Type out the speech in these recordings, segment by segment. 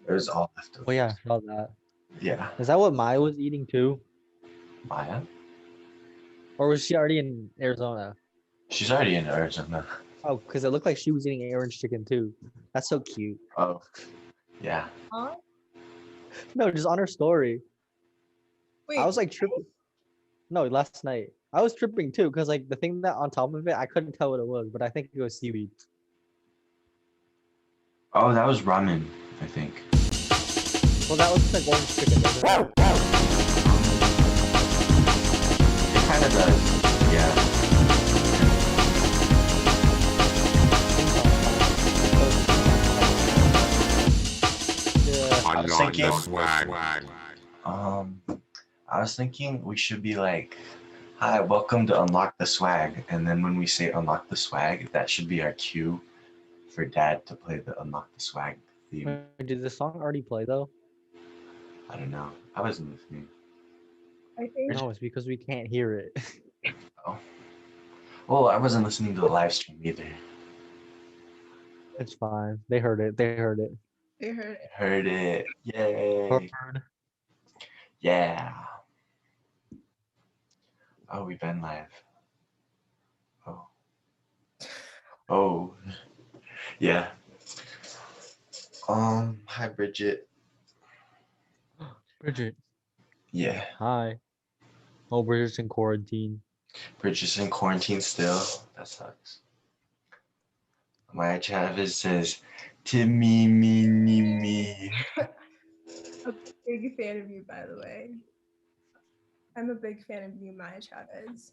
It was all Oh yeah, I leftovers. saw that. Yeah. Is that what Maya was eating too? Maya? Or was she already in Arizona? She's already in Arizona. Oh, because it looked like she was eating orange chicken too. That's so cute. Oh, yeah. Huh? No, just on her story. I Wait, was like tripping. No, last night. I was tripping too, because like the thing that on top of it, I couldn't tell what it was, but I think it was seaweed. Oh, that was ramen, I think. Well, that looks like orange chicken, doesn't it? It kind of does. Yeah. Yeah. I was Unlock thinking, the swag. um, I was thinking we should be like, "Hi, welcome to Unlock the Swag," and then when we say "Unlock the Swag," that should be our cue for Dad to play the "Unlock the Swag" theme. Wait, did the song already play though? I don't know. I wasn't listening. I think No, it's because we can't hear it. Oh, well, I wasn't listening to the live stream either. It's fine. They heard it. They heard it. they heard it. Heard it. Yay. Heard. Yeah. Oh, we've been live. Oh. Oh. Yeah. Hi Bridget. Bridget. Yeah. Hi. Oh, Bridget's in quarantine. Bridget's in quarantine still. That sucks. My Travis says, Timmy, me. A big fan of you, by the way. I'm a big fan of you, Maya Chavez.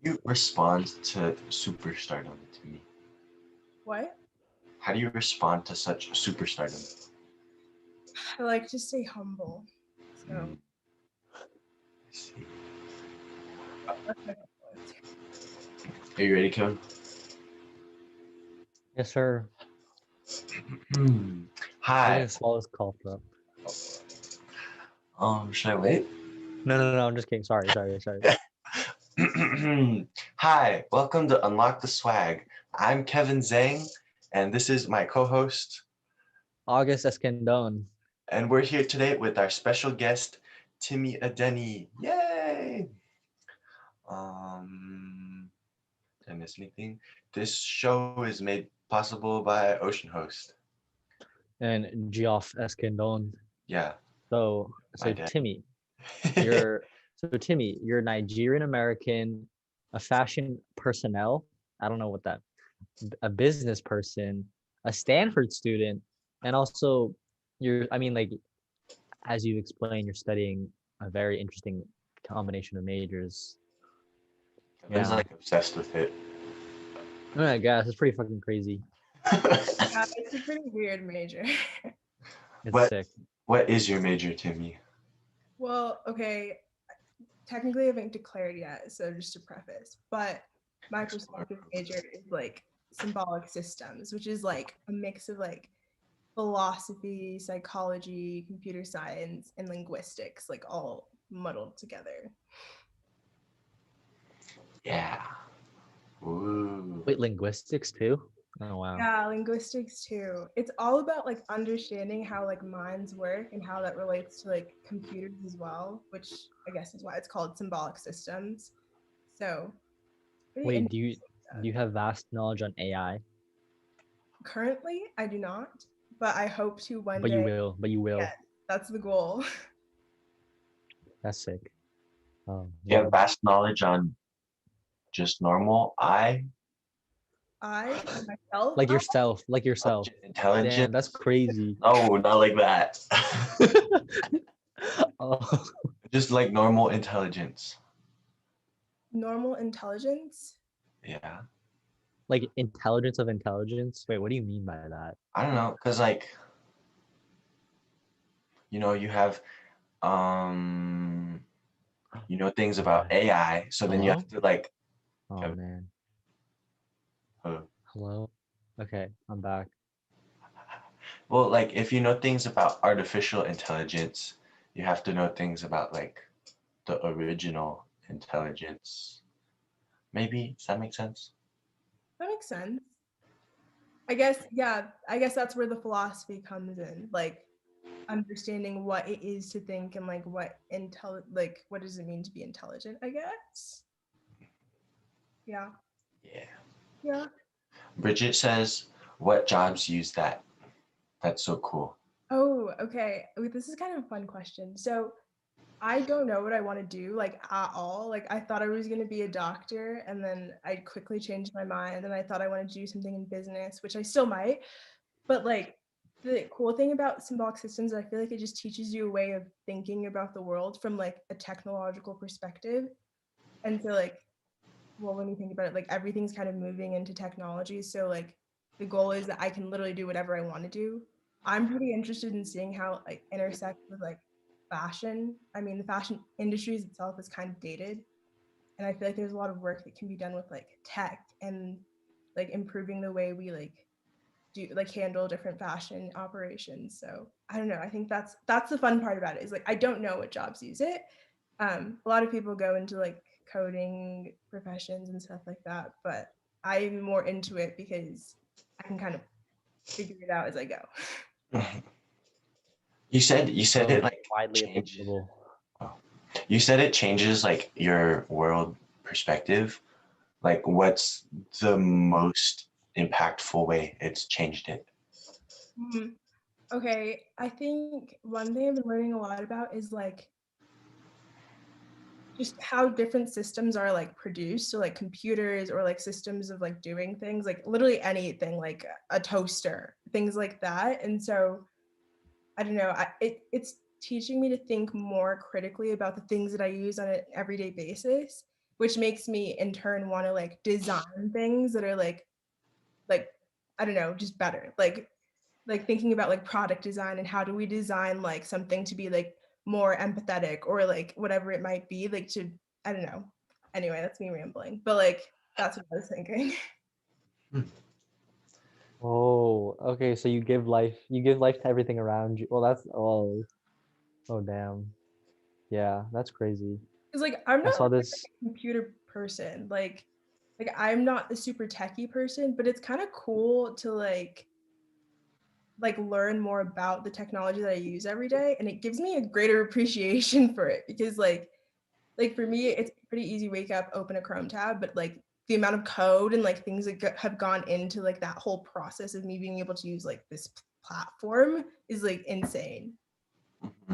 You respond to superstardom to me. What? How do you respond to such superstardom? I like to stay humble. So Mm, I see. that's my goal. Are you ready, Kevin? Yes, sir. I'm Hi. gonna swallow this cough up. Should I wait? No. I'm just kidding. Sorry. Hi, welcome to Unlock the Swag. I'm Kevin Zhang, and this is my co-host, August Escandon. and we're here today with our special guest, Timmy Adeni. Yay! Did I miss anything? This show is made possible by Ocean Host. And Geoff Escandon. Yeah. So My dad. Timmy, you're Nigerian American, a fashion personnel. I don't know what that. A business person, a Stanford student, and also you're. I mean, like as you explained, you're studying a very interesting combination of majors. Kevin's Yeah, like obsessed with it. I guess it's pretty fucking crazy. Yeah, it's a pretty weird major. It's What? sick. What is your major, Timmy? Well, okay. Technically, I haven't declared yet, so just to preface, but my prospective major is like symbolic systems, which is like a mix of like philosophy, psychology, computer science, and linguistics, like all muddled together. Yeah. Ooh. Wait, linguistics too? Oh wow. Yeah, linguistics too. It's all about like understanding how like minds work and how that relates to like computers as well, which I guess is why it's called symbolic systems. So pretty Wait, do interesting stuff. you have vast knowledge on AI? Currently, I do not, but I hope to one But you day. will. But you will. Yes, that's the goal. That's sick. Do you have vast knowledge on just normal I myself. Like yourself. Like yourself. intelligence? Damn, that's crazy. No, not like that. Oh. Just like normal intelligence. Normal intelligence. Yeah. Like intelligence of intelligence. Wait, what do you mean by that? I don't know, cause like, you have things about AI, so then you Hello? have to like, Oh Kevin. man. uh, Hello? Okay, I'm back. well, like if you know things about artificial intelligence, you have to know things about like the original intelligence. Maybe, does that make sense? That makes sense. I guess, yeah, I guess that's where the philosophy comes in, like understanding what it is to think and like what what does it mean to be intelligent, I guess. Yeah. Yeah. Yeah. Bridget says, "What jobs use that?" That's so cool. Oh, okay. This is kind of a fun question. So I don't know what I want to do like at all. Like I thought I was going to be a doctor and then I quickly changed my mind and I thought I wanted to do something in business, which I still might. But like the cool thing about symbolic systems, I feel like it just teaches you a way of thinking about the world from like a technological perspective. And so like, well, when you think about it, like everything's kind of moving into technology. So like the goal is that I can literally do whatever I want to do. I'm pretty interested in seeing how it like intersects with like fashion. I mean, the fashion industry itself is kind of dated. And I feel like there's a lot of work that can be done with like tech and like improving the way we like do like handle different fashion operations. So I don't know. I think that's the fun part about it is like I don't know what jobs use it. A lot of people go into like coding professions and stuff like that, but I'm more into it because I can kind of figure it out as I go. You said So it like widely changes. applicable. You said it changes like your world perspective. Like, what's the most impactful way it's changed it? Okay, I think one thing I've been learning a lot about is like just how different systems are like produced. So like computers or like systems of like doing things, like literally anything, like a toaster, things like that. And so I don't know, it's teaching me to think more critically about the things that I use on an everyday basis, which makes me in turn want to like design things that are like I don't know, just better. Like thinking about like product design and how do we design like something to be like more empathetic or like whatever it might be, like to I don't know. Anyway, that's me rambling, but like that's what I was thinking. Oh, okay. So you give life to everything around you. Well, oh damn. Yeah, that's crazy. Because like I'm I not saw really this. a computer person. Like I'm not a super techie person, but it's kind of cool to like learn more about the technology that I use every day, and it gives me a greater appreciation for it because like for me it's pretty easy wake up, open a Chrome tab, but like the amount of code and like things that have gone into like that whole process of me being able to use like this platform is like insane.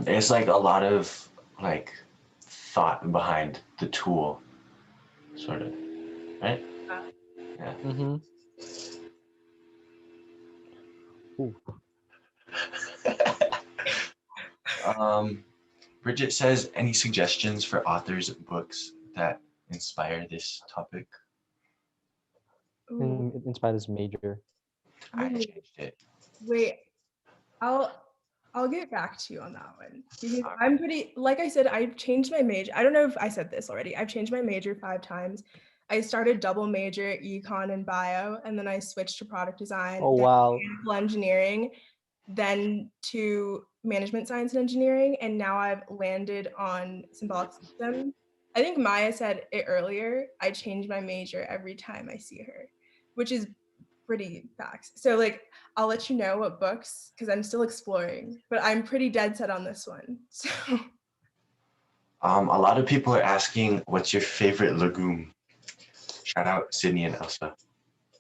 It's like a lot of like thought behind the tool, sort of, right? Yeah. Mm-hmm. Ooh. um, Bridget says, any suggestions for authors of books that inspire this topic? Ooh, Inspired this major. I ooh. changed it. Wait, I'll I'll get back to you on that one because All I'm pretty, like I said, I've changed my major. I don't know if I said this already. I've changed my major 5 times. I started double major econ and bio, and then I switched to product design, Oh then wow. mechanical engineering, then to management science and engineering, and now I've landed on symbolic systems. I think Maya said it earlier. I change my major every time I see her, which is pretty facts. So like I'll let you know what books because I'm still exploring, but I'm pretty dead set on this one. So A lot of people are asking, what's your favorite legume? Shout out Sydney and Elsa.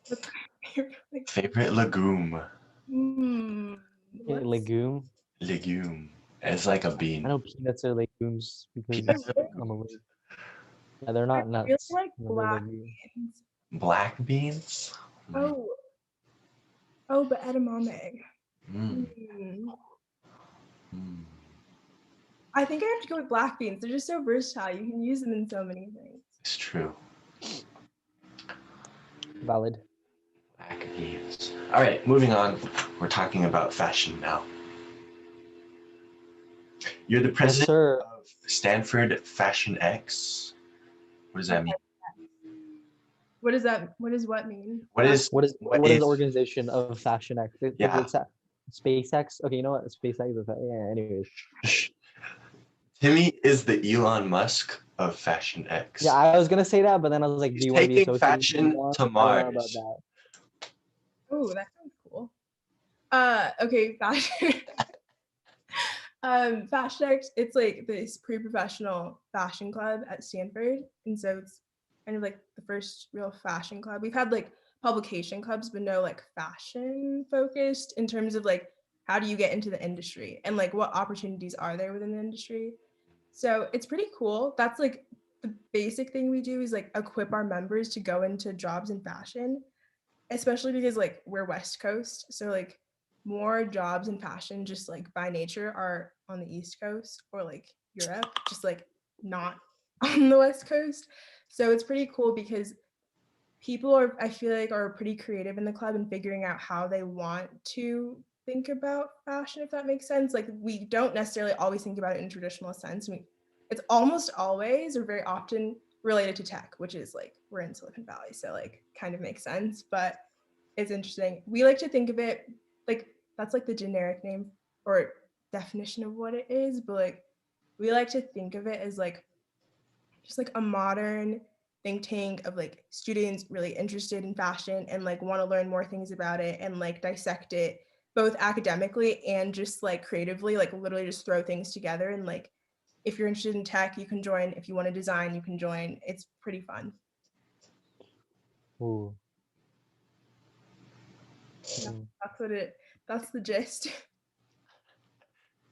what's my favorite? Like, Favorite legume. hmm, Okay, what's legume. Legume. It's like a I bean. know peanuts are legumes Peanuts because are I'm a legumes. lid. Yeah, they're I not really nuts. like No, they're black legumes. beans. Black beans? Oh, oh, but edamame. Mm. Hmm. Mm. I think I have to go with black beans. They're just so versatile. You can use them in so many things. It's true. Valid. Black beans. All right, moving on. We're talking about fashion now. You're the Yes, president sir. of Stanford Fashion X. What does that mean? What does that? What does what mean? What is What is the organization of Fashion X? Yeah. It's SpaceX. Okay, you know what? SpaceX is yeah, anyways. Timmy is the Elon Musk of Fashion X. Yeah, I was gonna say that, but then I was like, He's do you want to be taking associated with fashion Elon? to I don't know about Mars. that. Oh, that sounds Okay, fashion. Fashion X, it's like this pre-professional fashion club at Stanford, and so it's kind of like the first real fashion club. We've had like publication clubs, but no like fashion focused in terms of like how do you get into the industry and like what opportunities are there within the industry. So it's pretty cool. That's like the basic thing we do is like equip our members to go into jobs in fashion, especially because like we're West Coast, so like more jobs in fashion just like by nature are on the East Coast or like Europe, just like not on the West Coast. So it's pretty cool because people are, I feel like, are pretty creative in the club and figuring out how they want to think about fashion, if that makes sense. Like we don't necessarily always think about it in traditional sense. It's almost always or very often related to tech, which is like we're in Silicon Valley, so like kind of makes sense. But it's interesting. We like to think of it like that's like the generic name or definition of what it is, but like we like to think of it as like just like a modern think tank of like students really interested in fashion and like want to learn more things about it and like dissect it both academically and just like creatively, like literally just throw things together. And like if you're interested in tech, you can join. If you want to design, you can join. It's pretty fun. Ooh. Yeah, that's the gist.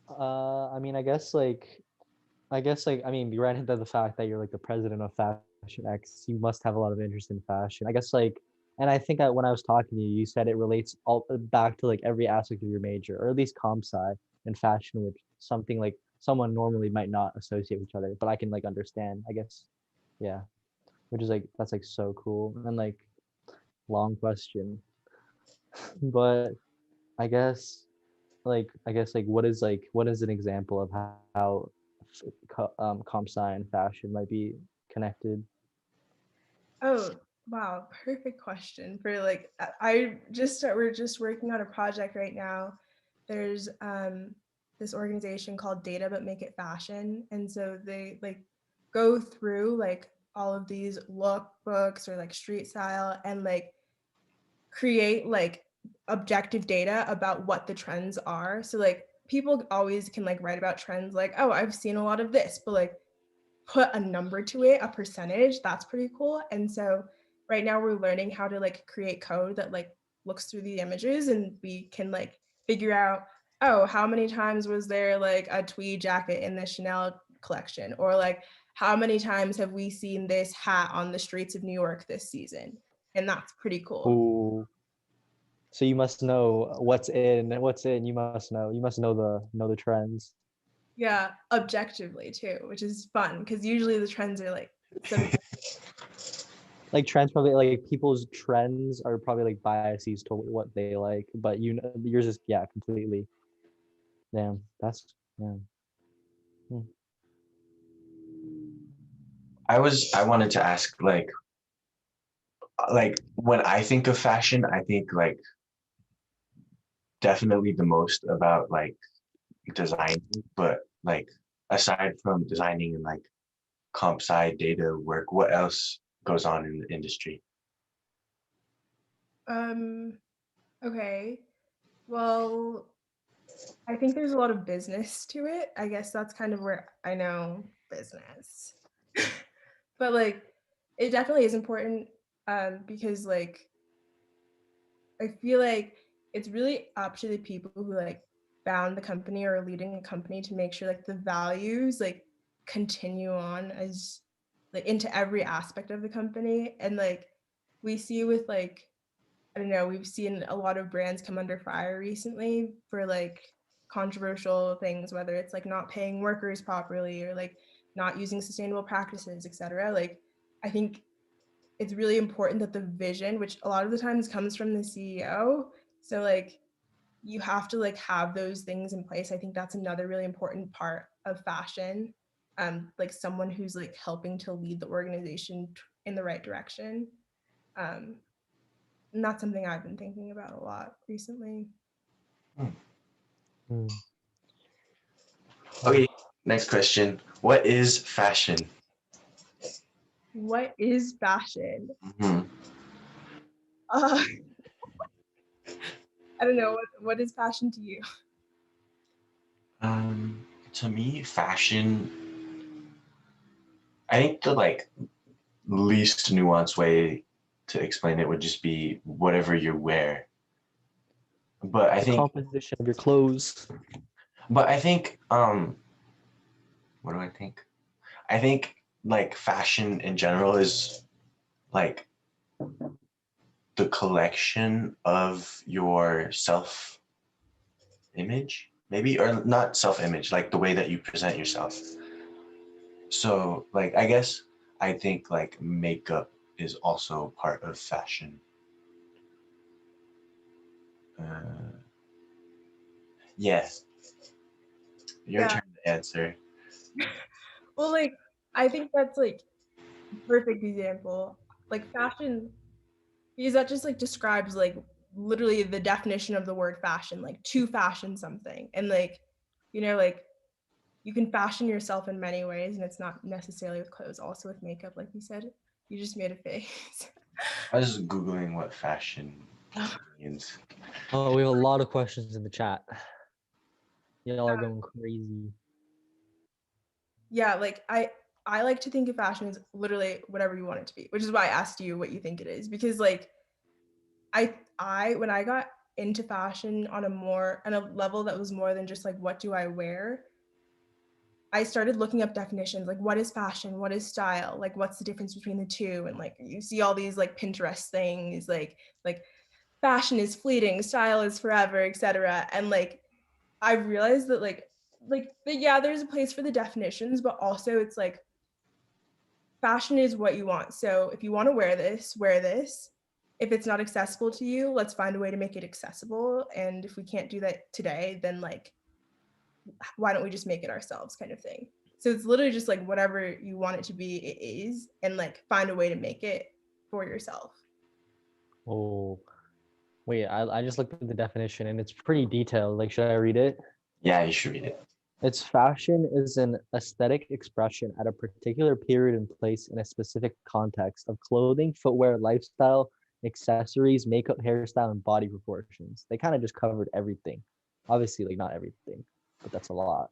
I mean, I mean, granted that the fact that you're like the president of Fashion X, you must have a lot of interest in fashion. I guess like, and I think that when I was talking to you, you said it relates all back to like every aspect of your major, or at least comp sci and fashion, which something like someone normally might not associate with each other, but I can like understand, I guess. Yeah, which is like that's like so cool. And like long question, but I guess what is an example of how comp sci and fashion might be connected? Oh, wow. Perfect question for like, we're just working on a project right now. There's this organization called Data But Make It Fashion. And so they like go through like all of these lookbooks or like street style and like create like objective data about what the trends are. So like people always can like write about trends like, oh, I've seen a lot of this, but like put a number to it, a percentage, that's pretty cool. And so right now we're learning how to like create code that like looks through the images and we can like figure out, oh, how many times was there like a tweed jacket in the Chanel collection? Or like how many times have we seen this hat on the streets of New York this season? And that's pretty cool. Ooh. So you must know what's in, what's in. You must know the trends. Yeah, objectively too, which is fun because usually the trends are like some. Like trends probably like people's trends are probably like biases to what they like, but you know yours is yeah completely. Damn, that's yeah. Hmm. I wanted to ask like when I think of fashion, I think like definitely the most about like design, but like aside from designing and like comp sci data work, what else goes on in the industry? Um, okay. Well, I think there's a lot of business to it. I guess that's kind of where I know business. But like it definitely is important because like I feel like it's really up to the people who like found the company or are leading a company to make sure like the values like continue on as like into every aspect of the company. And like we see with like I don't know, we've seen a lot of brands come under fire recently for like controversial things, whether it's like not paying workers properly or like not using sustainable practices, etc. Like I think it's really important that the vision, which a lot of the times comes from the CEO, so like you have to like have those things in place. I think that's another really important part of fashion. Like someone who's like helping to lead the organization in the right direction. Um, and that's something I've been thinking about a lot recently. Hmm. Okay, next question. What is fashion? What is fashion? Mhm. Uh, I don't know, what is fashion to you? To me, fashion, I think the like least nuanced way to explain it would just be whatever you wear. But I The think, composition of your clothes. what do I think? I think like fashion in general is like the collection of your self image, maybe, or not self image, like the way that you present yourself. So, like, I guess I think like makeup is also part of fashion. Uh, yeah, your Yeah. turn to answer. Well, like, I think that's like a perfect example. Like fashion, because that just like describes like literally the definition of the word fashion, like to fashion something. And like, like you can fashion yourself in many ways, and it's not necessarily with clothes, also with makeup, like you said. You just made a face. I was just Googling what fashion means. Oh, we have a lot of questions in the chat. Y'all are going crazy. Yeah, like I like to think of fashion as literally whatever you want it to be, which is why I asked you what you think it is, because like I when I got into fashion on a level that was more than just like what do I wear, I started looking up definitions, like what is fashion, what is style, like what's the difference between the two, and like you see all these like Pinterest things, like fashion is fleeting, style is forever, etc. And like I realized that yeah, there's a place for the definitions, but also it's like fashion is what you want. So if you want to wear this, wear this. If it's not accessible to you, let's find a way to make it accessible. And if we can't do that today, then like, why don't we just make it ourselves, kind of thing. So it's literally just like whatever you want it to be, it is, and like find a way to make it for yourself. Oh, wait, I just looked at the definition and it's pretty detailed. Like, should I read it? Yeah, you should read it. Its fashion is an aesthetic expression at a particular period and place in a specific context of clothing, footwear, lifestyle, accessories, makeup, hairstyle, and body proportions. They kind of just covered everything. Obviously, like not everything, but that's a lot.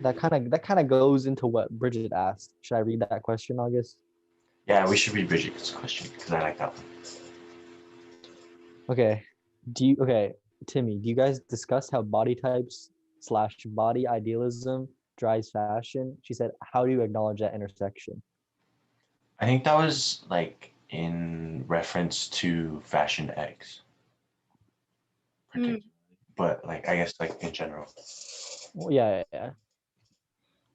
That kind of goes into what Bridget asked. Should I read that question, August? Yeah, we should read Bridget's question because I like that one. Okay. Timmy, do you guys discuss how body types / body idealism drives fashion? She said, how do you acknowledge that intersection? I think that was like in reference to Fashion X, but like I guess like in general. Well, yeah.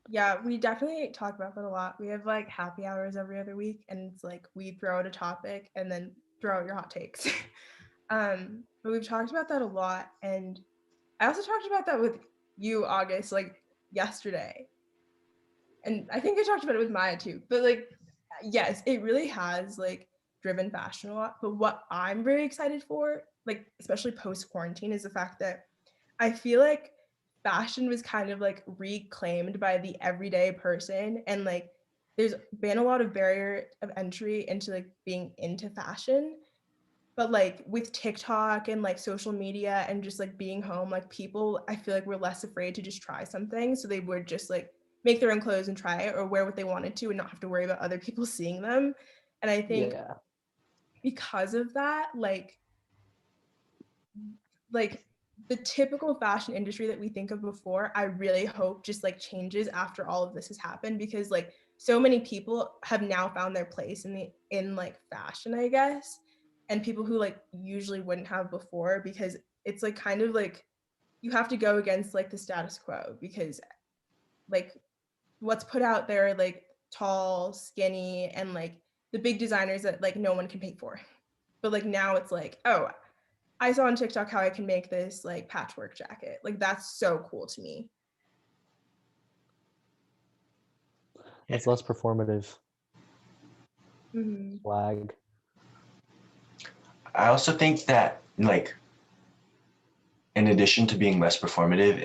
Yeah, we definitely talk about that a lot. We have like happy hours every other week, and it's like we throw out a topic and then throw out your hot takes. But we've talked about that a lot, and I also talked about that with you, August, like yesterday. And I think I talked about it with Maya too. But like, yes, it really has like driven fashion a lot. But what I'm very excited for, like especially post quarantine, is the fact that I feel like fashion was kind of like reclaimed by the everyday person, and like there's been a lot of barrier of entry into like being into fashion. But like with TikTok and like social media and just like being home, like people, I feel like were less afraid to just try something. So they would just like make their own clothes and try it or wear what they wanted to and not have to worry about other people seeing them. And I think Yeah. because of that, like the typical fashion industry that we think of before, I really hope just like changes after all of this has happened, because like so many people have now found their place in like fashion, I guess, and people who like usually wouldn't have before, because it's like kind of like you have to go against like the status quo, because like what's put out there like tall, skinny, and like the big designers that like no one can pay for. But like now it's like, oh, I saw on TikTok how I can make this like patchwork jacket. Like that's so cool to me. It's less performative. Mm-hmm. Swag. I also think that like in addition to being less performative,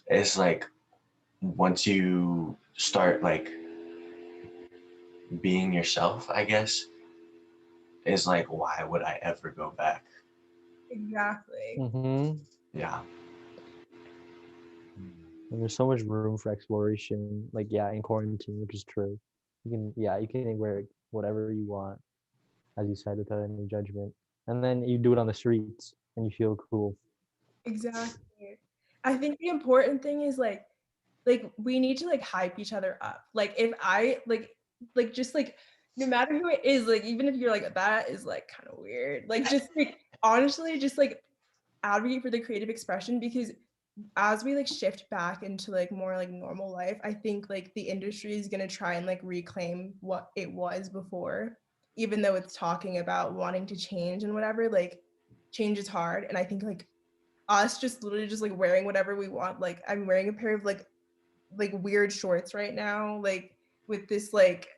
it's like once you start like being yourself, I guess is like, why would I ever go back? Exactly. Mm-hmm. Yeah. And there's so much room for exploration, like yeah, in quarantine, which is true. You can wear whatever you want, as you said, without any judgment. And then you do it on the streets and you feel cool. Exactly. I think the important thing is like we need to like hype each other up. Like if I like just like no matter who it is, like even if you're like that is like kind of weird. Like just like honestly just like advocate for the creative expression because as we like shift back into like more like normal life, I think like the industry is going to try and like reclaim what it was before, even though it's talking about wanting to change and whatever, like change is hard. And I think like us just literally just like wearing whatever we want. Like I'm wearing a pair of like weird shorts right now, like with this like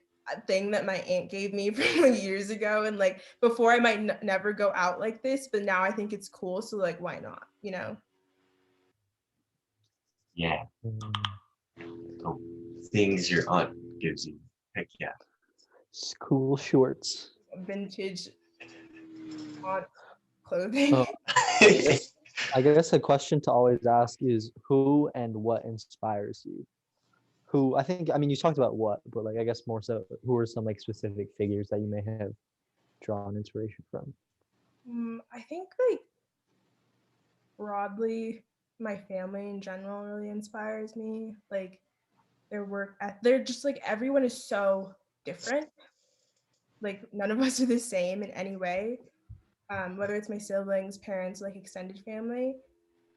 thing that my aunt gave me from like years ago. And like before I might never go out like this, but now I think it's cool. So like, why not, you know? Yeah. Mm. So things your aunt gives you. Heck yeah. Cool shorts. Vintage aunt clothing. Oh, I guess a question to always ask is who and what inspires you? Who I think I mean you talked about what, but like I guess more so who are some like specific figures that you may have drawn inspiration from? I think like broadly, my family in general really inspires me. Like their work, they're just like everyone is so different. Like none of us are the same in any way. Whether it's my siblings, parents, like extended family.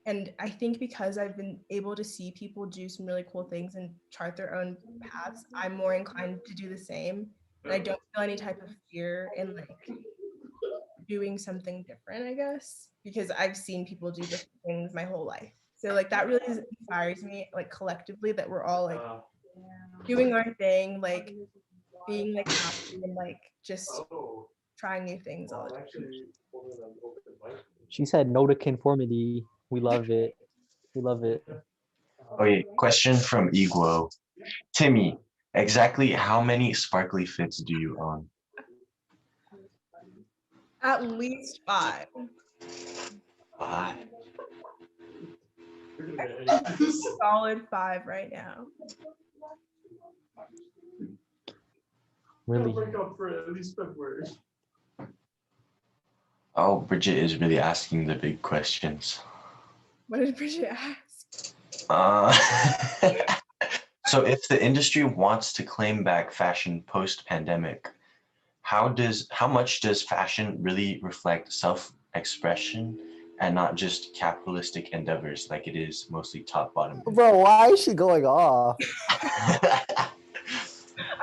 And I think because I've been able to see people do some really cool things and chart their own paths, I'm more inclined to do the same. And I don't feel any type of fear in like doing something different, I guess, because I've seen people do different things my whole life. So like that really inspires me, like collectively, that we're all like doing our thing, like being like happy and like just trying new things all the time. She said no to conformity. We love it. We love it. Okay, question from Iguo. Timmy, exactly how many sparkly fits do you own? At least 5. Five. Solid 5 right now. Really. Oh, Bridget is really asking the big questions. What did Bridget ask? So if the industry wants to claim back fashion post-pandemic, how much does fashion really reflect self-expression and not just capitalistic endeavors like it is mostly top-bottom? Bro, why is she going off?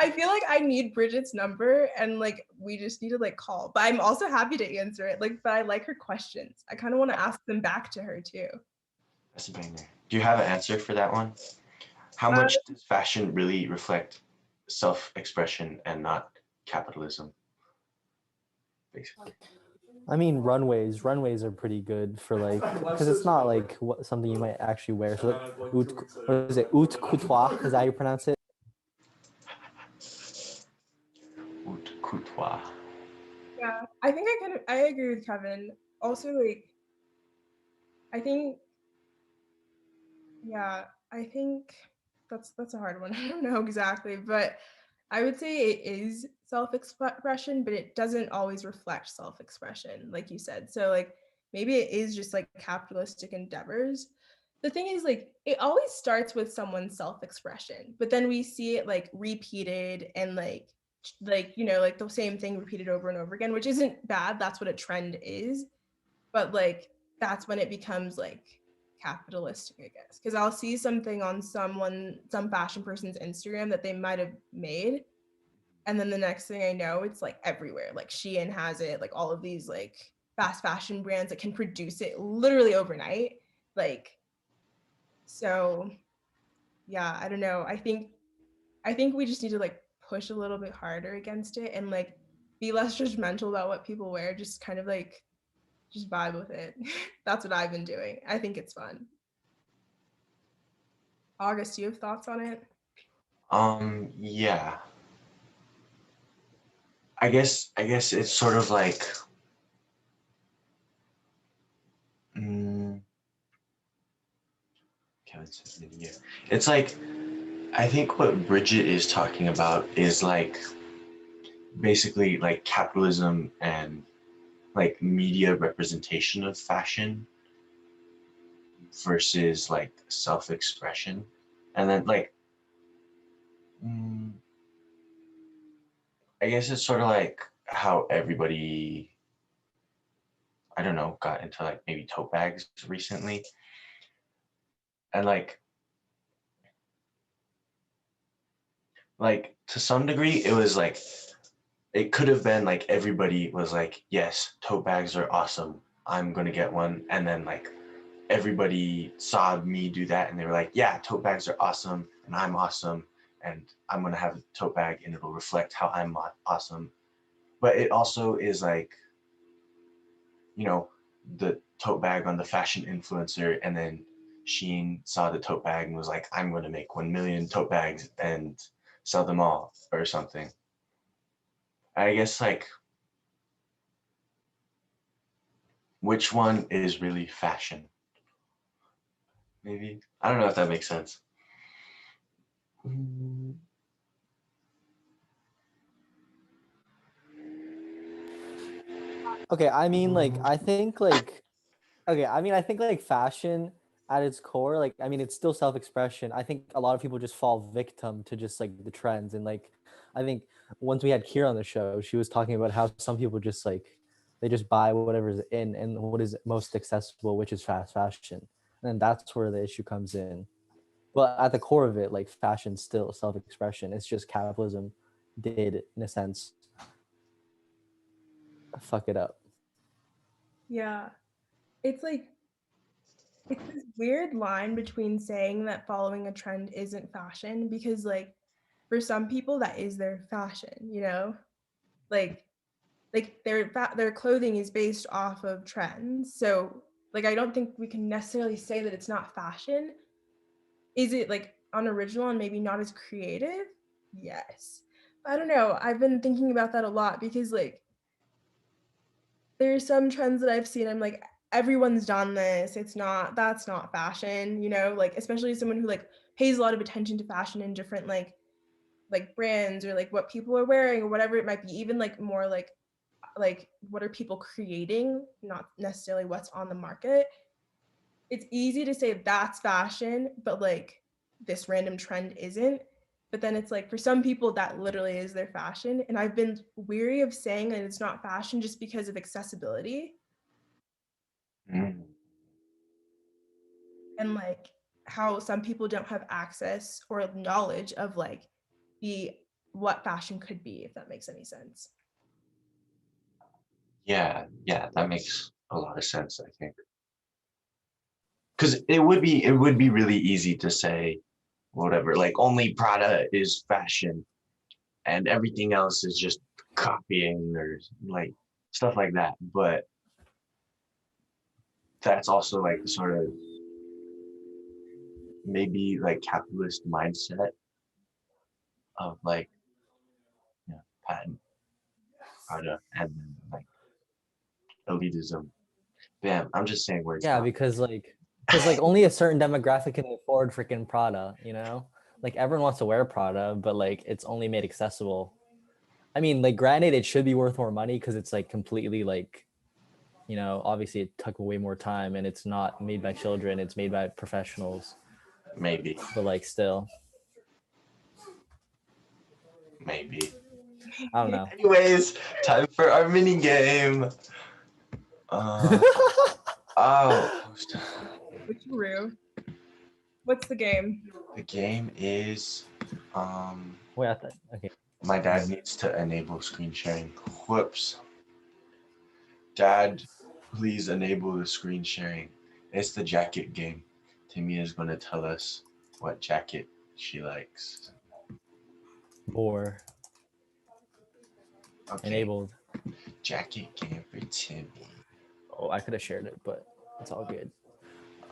I feel like I need Bridget's number and like we just need to like call. But I'm also happy to answer it. Like, but I like her questions. I kind of want to ask them back to her too. That's a banger. Do you have an answer for that one? How much does fashion really reflect self-expression and not capitalism? Basically. I mean, runways. Runways are pretty good for like, because it's not like something you might actually wear. So like, what is it? Haute couture? Is that how you pronounce it? Haute couture. Yeah, I think I agree with Kevin. Also, like, I think, yeah, I think that's a hard one. I don't know exactly, but I would say it is self-expression, but it doesn't always reflect self-expression, like you said. So like maybe it is just like capitalistic endeavors. The thing is like it always starts with someone's self-expression, but then we see it like repeated and like you know like the same thing repeated over and over again, which isn't bad. That's what a trend is, but like that's when it becomes like capitalistic, I guess, because I'll see something on some fashion person's Instagram that they might have made, and then the next thing I know it's like everywhere. Like Shein has it, like all of these like fast fashion brands that can produce it literally overnight. Like, so yeah, I don't know. I think we just need to like push a little bit harder against it and like be less judgmental about what people wear. Just kind of like just vibe with it. That's what I've been doing. I think it's fun. August, do you have thoughts on it? Yeah. I guess it's sort of like mm, okay, let's yeah. It's like I think what Bridget is talking about is like basically like capitalism and like media representation of fashion versus like self-expression. And then like mm, I guess it's sort of like how everybody, I don't know, got into like maybe tote bags recently. And like to some degree it was like it could have been like everybody was like, yes, tote bags are awesome. I'm gonna get one. And then like everybody saw me do that and they were like, yeah, tote bags are awesome and I'm awesome and I'm gonna have a tote bag and it'll reflect how I'm awesome. But it also is like, you know, the tote bag on the fashion influencer, and then Sheen saw the tote bag and was like, I'm gonna make 1 million tote bags and sell them all or something. I guess like which one is really fashion? Maybe. I don't know if that makes sense. Okay, I mean, like, I think like fashion at its core, like, I mean, it's still self-expression. I think a lot of people just fall victim to just like the trends. And like, I think once we had Kira on the show, she was talking about how some people just like, they just buy whatever's in and what is most accessible, which is fast fashion. And that's where the issue comes in. But at the core of it, like fashion's still self-expression. It's just capitalism did, in a sense, fuck it up. Yeah. It's like it's this weird line between saying that following a trend isn't fashion because like for some people that is their fashion, you know? Like their clothing is based off of trends. So like I don't think we can necessarily say that it's not fashion. Is it like unoriginal and maybe not as creative? Yes. I don't know. I've been thinking about that a lot because like there's some trends that I've seen. I'm like, everyone's done this. That's not fashion, you know, like especially someone who like pays a lot of attention to fashion in different like brands or like what people are wearing or whatever it might be, even like more like what are people creating, not necessarily what's on the market. It's easy to say that's fashion, but like this random trend isn't. But then it's like for some people that literally is their fashion. And I've been weary of saying that it's not fashion just because of accessibility Mm. and like how some people don't have access or knowledge of like the what fashion could be, if that makes any sense. Yeah, that makes a lot of sense, I think. Because it would be really easy to say whatever, like only Prada is fashion and everything else is just copying or like stuff like that. But that's also like sort of maybe like capitalist mindset of like, you know, patent Prada and then like elitism. Bam, I'm just saying words Yeah, now. because only a certain demographic can afford freaking Prada, you know? Like everyone wants to wear Prada, but like it's only made accessible. I mean, like granted, it should be worth more money because it's like completely like, you know, obviously it took way more time and it's not made by children, it's made by professionals. Maybe, But like still, maybe. I don't know. Anyways, time for our mini game. Uh, oh, Switcheroo. What's the game? the game is, um, Wait, I thought, okay. my dad needs to enable screen sharing. Whoops. Dad, please enable the screen sharing. It's the jacket game. Timmy is going to tell us what jacket she likes. Or Okay, enabled. jacket game for Timmy. Oh, I could have shared it, but it's all good.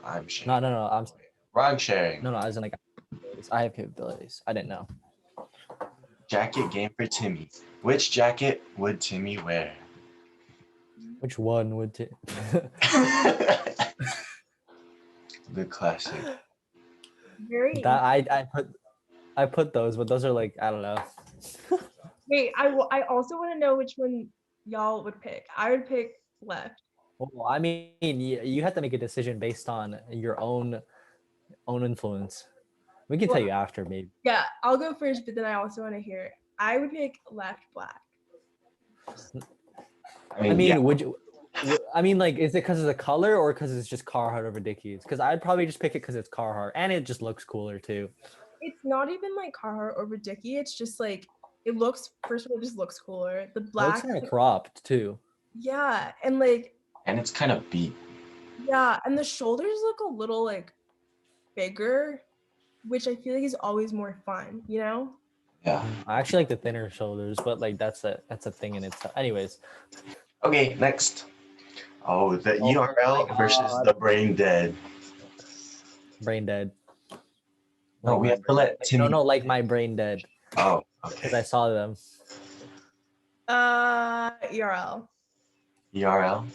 I'm sharing. No. Wrong sharing. No, as in like I have capabilities. I didn't know. Jacket game for Timmy. Which jacket would Timmy wear? Which one would The classic. Very. that I put those, but those are like, I don't know. Wait, I also want to know which one y'all would pick. I would pick left. Well, I mean, you have to make a decision based on your own influence. We can tell you after, maybe. Yeah, I'll go first, but then I also want to hear. I would pick left black. I mean, yeah. would you? I mean, like, is it because of the color or because it's just Carhartt over Dickies? Because I'd probably just pick it because it's Carhartt and it just looks cooler too. It's not even like Carhartt over Dickie. It's just like it looks. First of all, it just looks cooler. The black. Looks kind of cropped too. Yeah, and like. And it's kind of beat. Yeah, and the shoulders look a little like bigger, which I feel like is always more fun. You know. Yeah. I actually like the thinner shoulders, but like that's a thing in itself. Anyways. Okay, next. Oh, the ERL versus the brain dead. Brain dead. No, Like we my have to let Timmy. No, like my brain dead. Oh, Because okay. I saw them. ERL. ERL.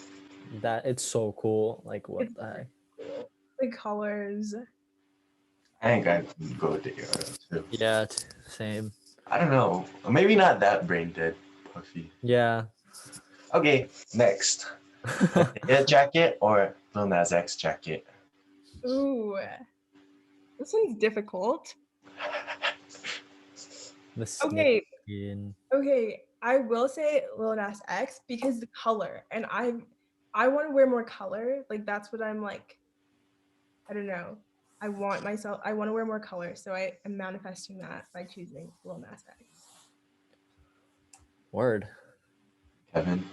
That it's so cool. Like what It's the heck? cool. The colors. I think I'd go with the ERL too. Yeah, same. I don't know. Maybe not that brain dead puffy. Yeah. Okay, next. A jacket or Lil Nas X jacket? Ooh, this one's difficult. The Okay. skin. Okay, I will say Lil Nas X because the color, and I want to wear more color. Like that's what I'm like. I don't know. I want to wear more color, so I am manifesting that by choosing Lil Nas X. Word. Kevin?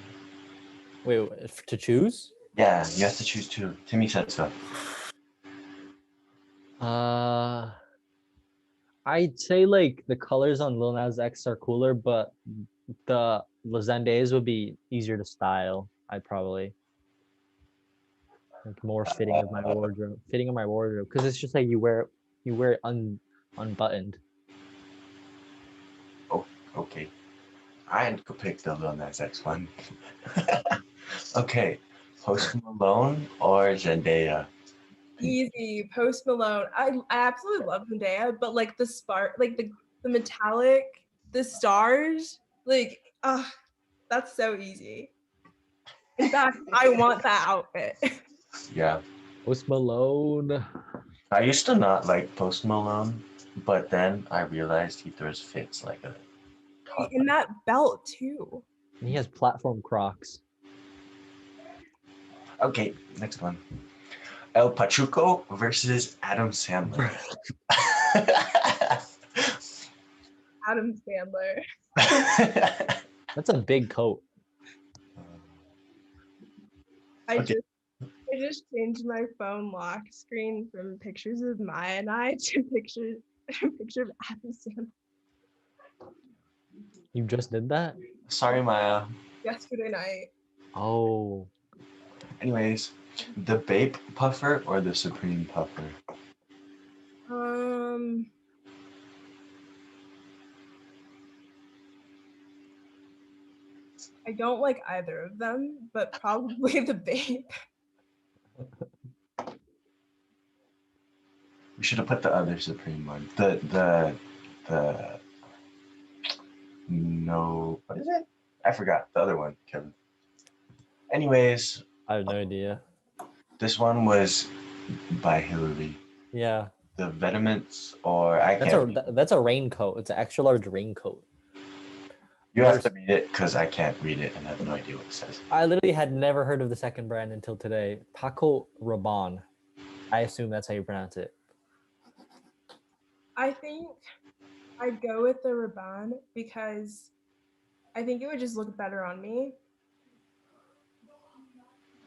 Wait, to choose? Yeah, you have to choose two. Timmy said so. I'd say like the colors on Lil Nas X are cooler, but the Zendays would be easier to style. I'd probably like more fitting of my wardrobe, because it's just like you wear it unbuttoned. Oh, okay. I could pick the Lil Nas X one. Okay, Post Malone or Zendaya? Easy, Post Malone. I absolutely love Zendaya, but like the spark, like the metallic, the stars, like that's so easy. In fact, I want that outfit. Yeah. Post Malone. I used to not like Post Malone, but then I realized he throws fits like a toddler. In that belt too. And he has platform Crocs. Okay, next one. El Pachuco versus Adam Sandler. Adam Sandler. That's a big coat. I Okay. just changed my phone lock screen from pictures of Maya and I to a picture of Adam Sandler You just did that? Sorry, Maya. yesterday night. Oh. Anyways, the Bape Puffer or the Supreme Puffer? I don't like either of them, but probably the Bape. We should have put the other Supreme one. No, what is it? I forgot the other one, Kevin. Anyways, I have no idea. this one was by Hillary. Yeah. The Vetements, or I can't. That's a raincoat. It's an extra large raincoat. You have to read it because I can't read it and I have no idea what it says. I literally had never heard of the second brand until today. Paco Rabanne. I assume that's how you pronounce it. I think I'd go with the Rabanne because I think it would just look better on me.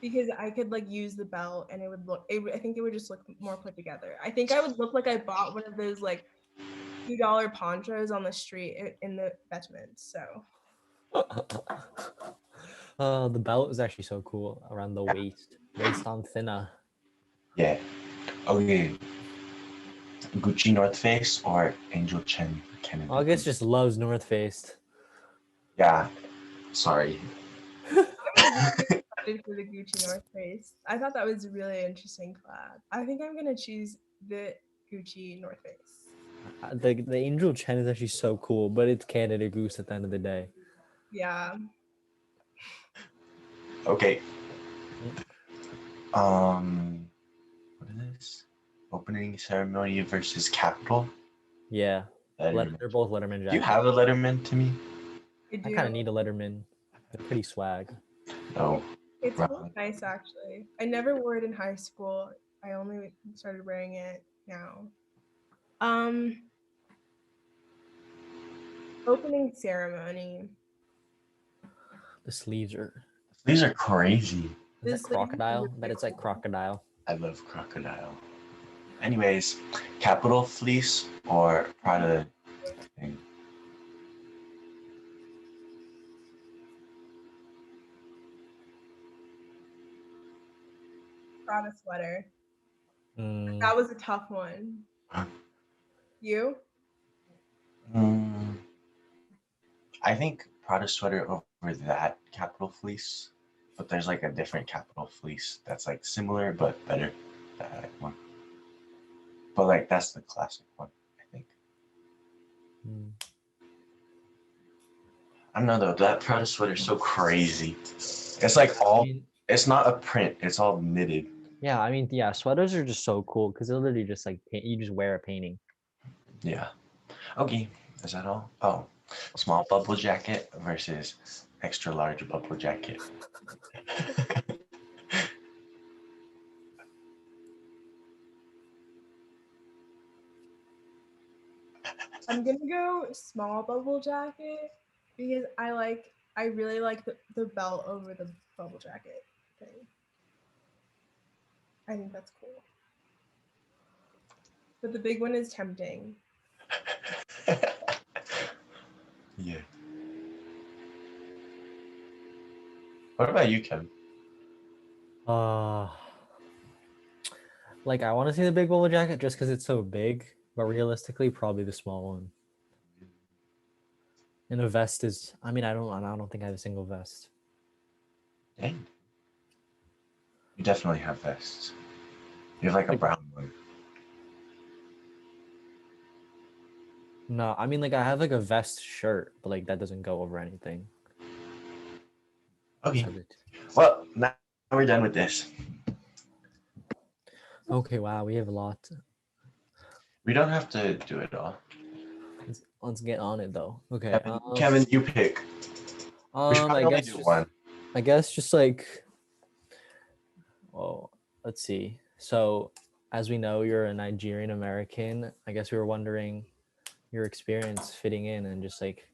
Because I could like use the belt and I think it would just look more put together. I think I would look like I bought one of those like $2 ponchos on the street in the Vetements. So The belt is actually so cool around the waist on thinner. Yeah. Okay. Gucci North Face or Angel Chen Canada August Goose? just loves North Face. Yeah, sorry. I'm really excited for the Gucci North Face. I thought that was a really interesting collab. I think I'm gonna choose the Gucci North Face. The Angel Chen is actually so cool, but it's Canada Goose at the end of the day. Yeah. Okay. Mm. What is this? Opening ceremony versus Capitol. Yeah, Letterman. they're both Letterman Do you jackets. have a Letterman, Timmy? I I do. kind of need a Letterman. They're pretty swag. No. It's Right. really nice actually. I never wore it in high school. I only started wearing it now. Opening ceremony. The sleeves are. These are crazy. Is that This thing is crocodile? really I bet it's like cool. crocodile. I love crocodile. Anyways, Capital Fleece or Prada thing? Prada sweater. Mm, That was a tough one. You? Mm, I think Prada sweater over that Capital Fleece, but there's like a different Capital Fleece that's like similar but better. That one. But like that's the classic one, I think. mm. I don't know though. That Prada sweater is so crazy. It's like all. It's not a print. It's all knitted. Yeah, I mean, yeah, sweaters are just so cool because they're literally just like you just wear a painting. Yeah. Okay. Is that all? Oh, small bubble jacket versus extra large bubble jacket. I'm gonna go small bubble jacket because I really like the belt over the bubble jacket thing. I think that's cool. But the big one is tempting. Yeah. What about you, Kevin? Like I want to see the big bubble jacket just because it's so big, but realistically, probably the small one. And a vest is. I mean, I don't think I have a single vest. Dang. You definitely have vests. You have like a Like- brown one. No, I mean like I have like a vest shirt, but like that doesn't go over anything. Okay. So that- Well, now we're done with this. Okay, wow, we have a lot. We don't have to do it all. Let's get on it though. Okay. Kevin, you pick. We should probably I only guess do just, one. I guess just like, well, let's see. So, as we know, you're a Nigerian American. I guess we were wondering your experience fitting in and just like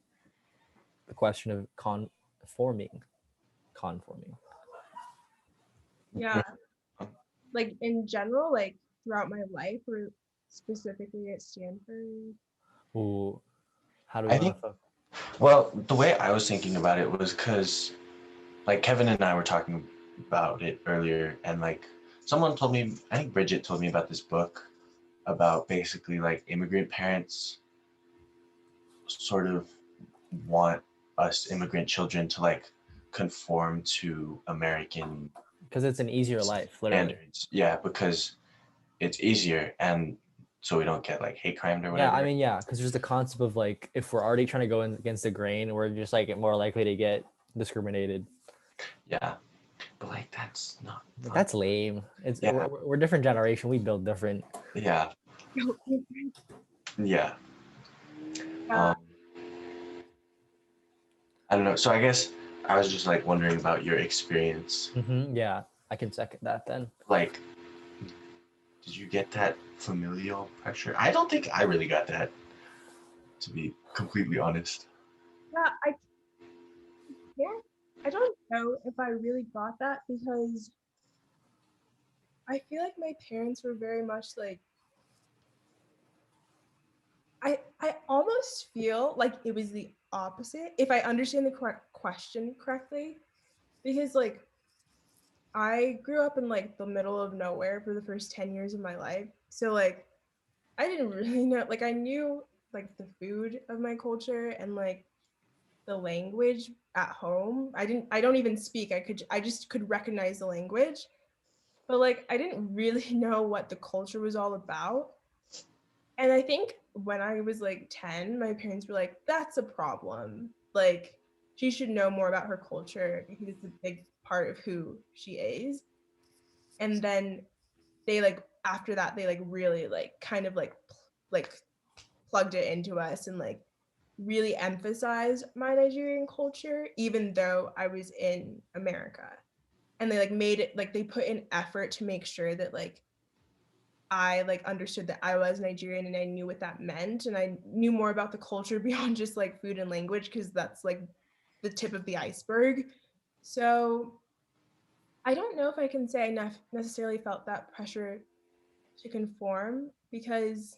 the question of conforming. Yeah. Like in general, like throughout my life or specifically at Stanford. Ooh, how do we I want think, to? well, the way I was thinking about it was because, like, Kevin and I were talking about it earlier, and like, someone told me, I think Bridget told me about this book about basically like immigrant parents sort of want us immigrant children to like conform to American Because it's an easier life, literally. standards. Yeah, because it's easier and so we don't get like hate crimed or Yeah, whatever. I mean, yeah, because there's the concept of like if we're already trying to go against the grain, we're just like more likely to get discriminated. Yeah. But like that's not fun. That's lame. It's Yeah. we're a different generation. We build different. Yeah. Yeah. Yeah. I don't know. So I guess I was just like wondering about your experience. Yeah, I can second that then. Like, did you get that familial pressure? I don't think I really got that, to be completely honest. Yeah, I don't know if I really got that because I feel like my parents were very much like I almost feel like it was the opposite if I understand the correct question correctly because like I grew up in like the middle of nowhere for the first 10 years of my life. So like I didn't really know, like I knew like the food of my culture and like the language at home. I don't even speak. I just could recognize the language. But like I didn't really know what the culture was all about. And I think when I was like 10, my parents were like, that's a problem. Like she should know more about her culture because it's a big part of who she is. And then they like after that they like really like kind of like plugged it into us and like really emphasized my Nigerian culture even though I was in America. And they like made it like they put in effort to make sure that like I like understood that I was Nigerian and I knew what that meant and I knew more about the culture beyond just like food and language because that's like the tip of the iceberg. So I don't know if I can say I necessarily felt that pressure to conform because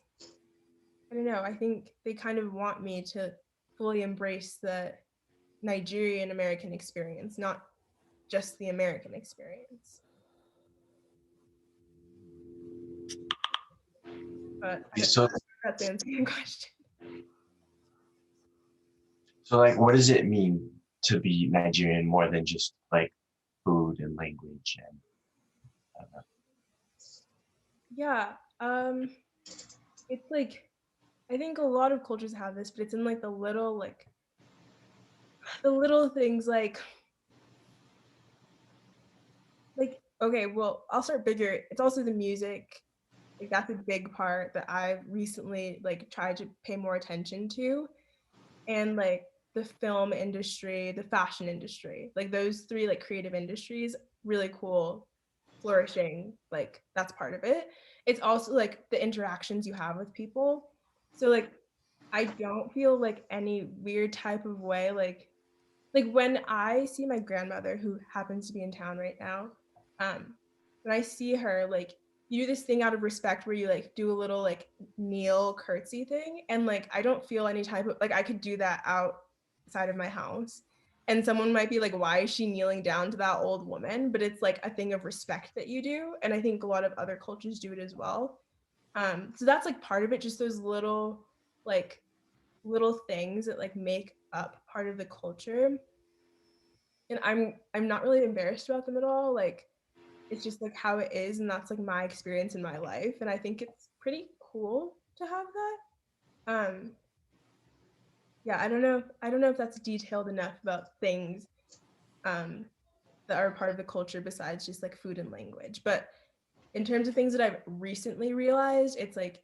I don't know, I think they kind of want me to fully embrace the Nigerian American experience, not just the American experience. But I don't know So, if that's answering your question. so like, what does it mean to be Nigerian more than just like food and language and I don't know. Yeah, it's like I think a lot of cultures have this, but it's in like the little things like okay, well, I'll start bigger. It's also the music. Like that's a big part that I've recently like tried to pay more attention to. And like the film industry, the fashion industry, like those three like creative industries, really cool, flourishing. Like that's part of it. It's also like the interactions you have with people. So like I don't feel like any weird type of way like when I see my grandmother who happens to be in town right now, when I see her, like you do this thing out of respect where you like do a little like kneel curtsy thing, and like I don't feel any type of like I could do that outside of my house, and someone might be like, "Why is she kneeling down to that old woman?" But it's like a thing of respect that you do, and I think a lot of other cultures do it as well. So that's like part of it, just those like little things that like make up part of the culture and I'm not really embarrassed about them at all. Like it's just like how it is, and that's like my experience in my life. And I think it's pretty cool to have that. Yeah, I don't know if that's detailed enough about things um that are part of the culture besides just like food and language. But in terms of things that I've recently realized, it's like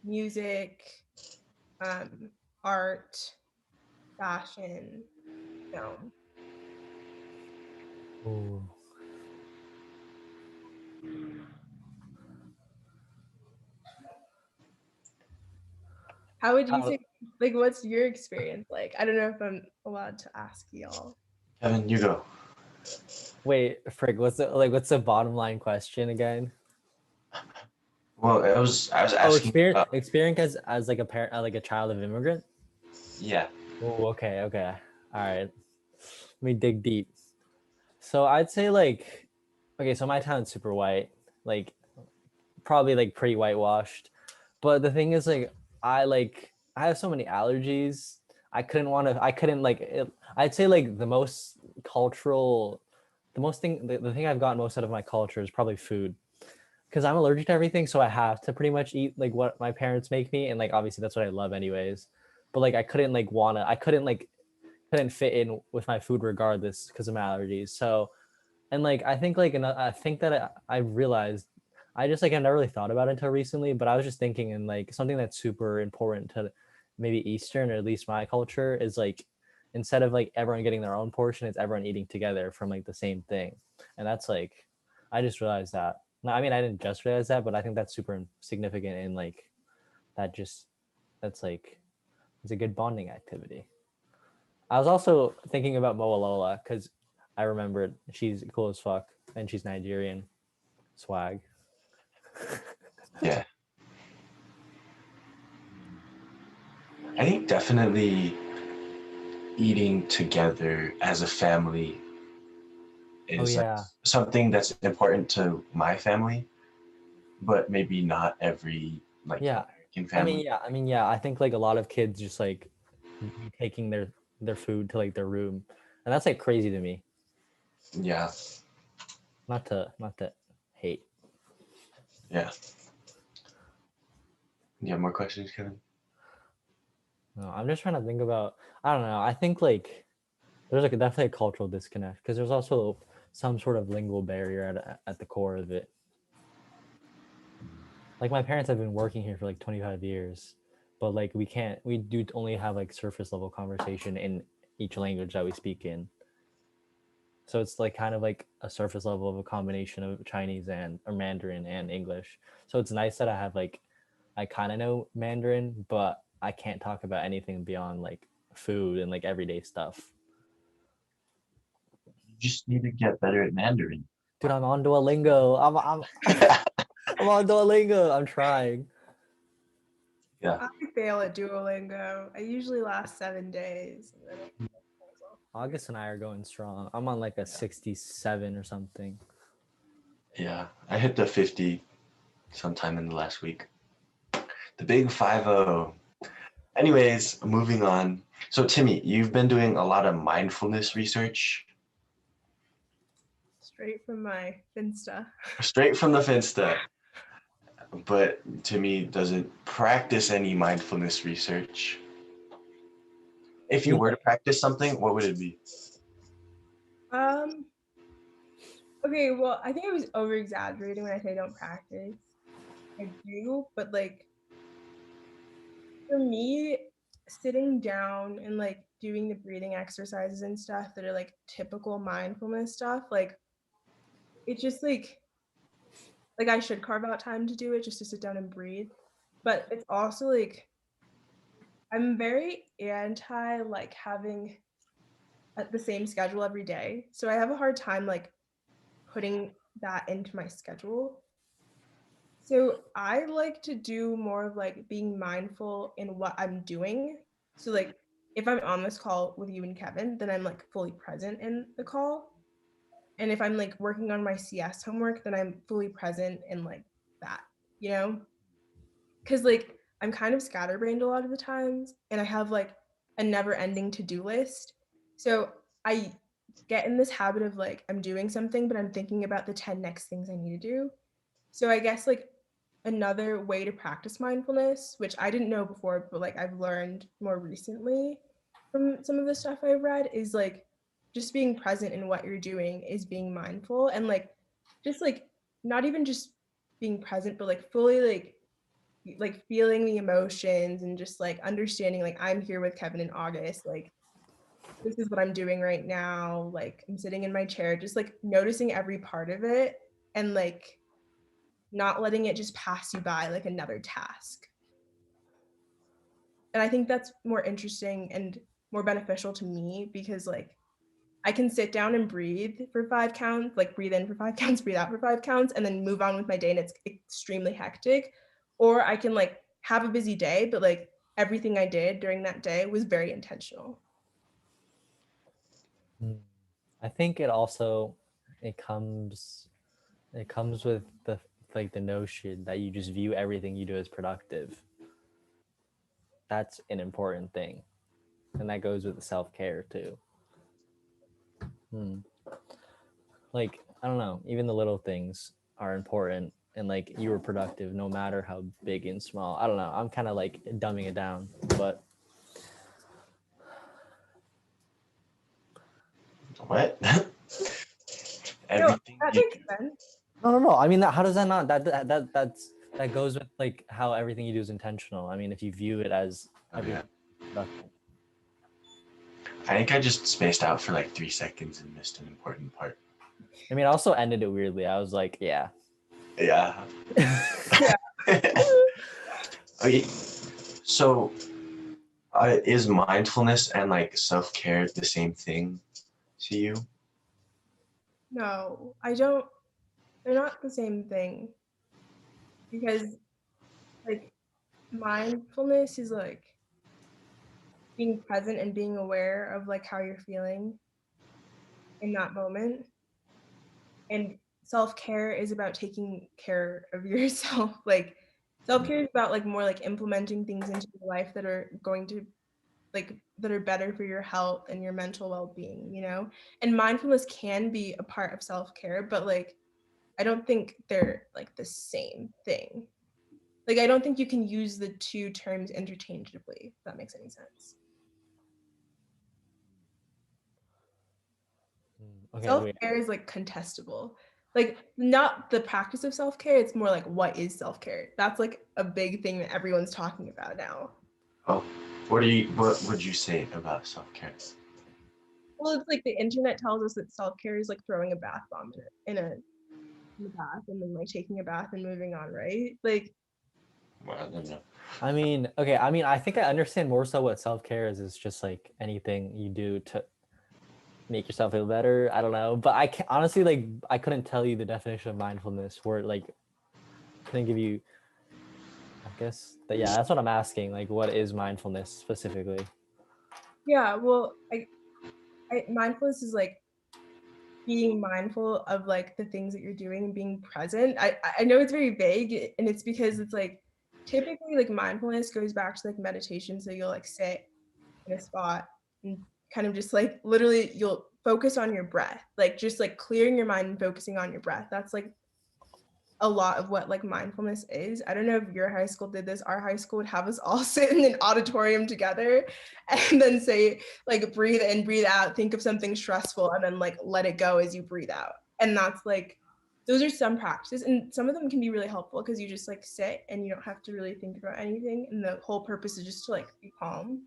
music, um, art, fashion, film. Ooh. How would you How, say like what's your experience like? I don't know if I'm allowed to ask y'all. Kevin, you go. wait, Frig, what's the bottom line question again? Well, I was Oh, asking experience as like a parent, like a child of immigrant. yeah. Oh, okay, all right. Let me dig deep. So I'd say like, okay, so my town's super white, like probably like pretty whitewashed. But the thing is I have so many allergies. I couldn't like it, I'd say like cultural the thing I've gotten most out of my culture is probably food. Because I'm allergic to everything, so I have to pretty much eat like what my parents make me, and like obviously that's what I love anyways. But like I couldn't fit in with my food regardless because of my allergies. So and like I think that I realized I just like I never really thought about it until recently, but I was just thinking and like something that's super important to maybe Eastern or at least my culture is like instead of like everyone getting their own portion, it's everyone eating together from like the same thing. And that's like I just realized that. No, I mean I didn't just realize that, but I think that's super significant in like that just that's like it's a good bonding activity. I was also thinking about Moalola because I remembered she's cool as fuck and she's Nigerian. Swag. Yeah. I think definitely eating together as a family Oh is like yeah. something that's important to my family, but maybe not every like Yeah. American I mean, family. yeah. I mean, yeah. I think like a lot of kids just like be taking their food to like their room, and that's like crazy to me. Yeah, Not to hate. yeah. You have more questions, Kevin? No, I'm just trying to think about. I don't know. I think like there's like definitely a cultural disconnect because there's also some sort of lingual barrier at the core of it. Like my parents have been working here for like 25 years, but like we do only have like surface level conversation in each language that we speak in. So it's like kind of like a surface level of a combination of Chinese and or Mandarin and English. So it's nice that I have like I kind of know Mandarin, but I can't talk about anything beyond like food and like everyday stuff. You just need to get better at Mandarin. Dude, I'm on Duolingo. I'm on Duolingo. I'm trying. Yeah. I fail at Duolingo. I usually last 7 days. And then I August and I are going strong. I'm on like a 67 or something. Yeah. I hit the 50 sometime in the last week. The big 50. Anyways, moving on. So, Timmy, you've been doing a lot of mindfulness research straight from my Finsta. straight from the Finsta, but Timmy doesn't practice any mindfulness research. If you You were to practice something, what would it be? Um. Okay. Well, I think I was over exaggerating when I say I don't practice. I do, but like for me, sitting down and like doing the breathing exercises and stuff that are like typical mindfulness stuff, like it just like I should carve out time to do it just to sit down and breathe. But it's also like I'm very anti like having the same schedule every day. So I have a hard time like putting that into my schedule. So I like to do more of like being mindful in what I'm doing. So like if I'm on this call with you and Kevin, then I'm like fully present in the call. And if I'm like working on my CS homework, then I'm fully present in like that, you know? Cause like I'm kind of scatterbrained a lot of the times and I have like a never ending to-do list. So I get in this habit of like I'm doing something, but I'm thinking about the 10 next things I need to do. So I guess like another way to practice mindfulness, which I didn't know before, but like I've learned more recently from some of the stuff I've read, is like just being present in what you're doing is being mindful and like just like not even just being present, but like fully like feeling the emotions and just like understanding like I'm here with Kevin in August, like this is what I'm doing right now, like I'm sitting in my chair, just like noticing every part of it and like not letting it just pass you by like another task. And I think that's more interesting and more beneficial to me because like I can sit down and breathe for 5 counts, like breathe in for 5 counts, breathe out for 5 counts, and then move on with my day and it's extremely hectic. Or I can like have a busy day, but like everything I did during that day was very intentional. I think it also it comes it comes with the like the notion that you just view everything you do as productive. That's an important thing, and that goes with the self-care too. Like I don't know, even the little things are important, and like you were productive no matter how big and small. I don't know. I'm kind of like dumbing it down, but What? No, Everything that you makes do. sense. no. I mean, how does that not that goes with like how everything you do is intentional. I mean, if you view it as Oh, yeah. everything productive. I think I just spaced out for like 3 seconds and missed an important part. I mean, I also ended it weirdly. I was like, yeah. Yeah. Yeah. Okay. So, is mindfulness and like self care the same thing to you? No, I don't, they're not the same thing because like mindfulness is like being present and being aware of like how you're feeling in that moment. And self-care is about taking care of yourself, like Self-care is about like more like implementing things into your life that are going to like that are better for your health and your mental well-being, you know? And mindfulness can be a part of self-care, but like I don't think they're like the same thing. Like I don't think you can use the two terms interchangeably, if that makes any sense. Okay, wait. Self-care is like contestable. Like not the practice of self-care, it's more like what is self-care? That's like a big thing that everyone's talking about now. Oh, what would you say about self-care? Well, it's like the internet tells us that self-care is like throwing a bath bomb in a bath and then like taking a bath and moving on, right? Like Well, I don't know. I mean, okay, I mean, I think I understand more so what self-care is. It's just like anything you do to make yourself feel better. I don't know. But I can honestly, like, I couldn't tell you the definition of mindfulness where like couldn't give you, I guess that, yeah, that's what I'm asking. Like, what is mindfulness specifically? yeah, well, mindfulness is like being mindful of like the things that you're doing and being present. I know it's very vague, and it's because it's like typically like mindfulness goes back to like meditation. So you'll like sit in a spot and kind of just like literally you'll focus on your breath, like just like clearing your mind and focusing on your breath. That's like a lot of what like mindfulness is. I don't know if your high school did this. Our high school would have us all sit in an auditorium together and then say like breathe in, breathe out, think of something stressful, and then like let it go as you breathe out. And that's like those are some practices, and some of them can be really helpful because you just like sit and you don't have to really think about anything, and the whole purpose is just to like be calm.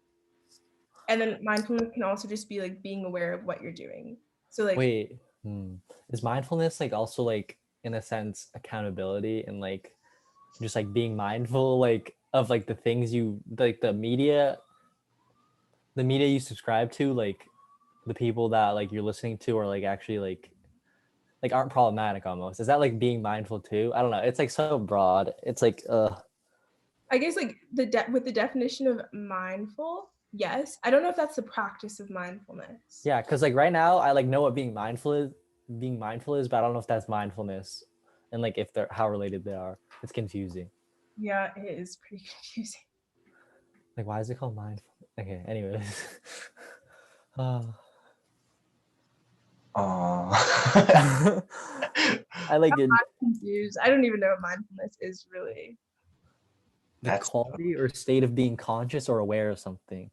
And then mindfulness can also just be like being aware of what you're doing. So like Wait, is mindfulness like also like in a sense accountability and like just like being mindful like of like the things you like the media you subscribe to, like the people that like you're listening to are like actually like aren't problematic almost. Is that like being mindful too? I don't know. It's like so broad. It's like I guess like with the definition of mindful, yes. I don't know if that's the practice of mindfulness. yeah, because like right now I like know what being mindful is, but I don't know if that's mindfulness and like if they're how related they are. It's confusing. Yeah, it is pretty confusing. Like why is it called mindful? Okay, anyways. uh, Oh. I like it. I'm confused. I don't even know what mindfulness is really. The That's quality or state of being conscious or aware of something.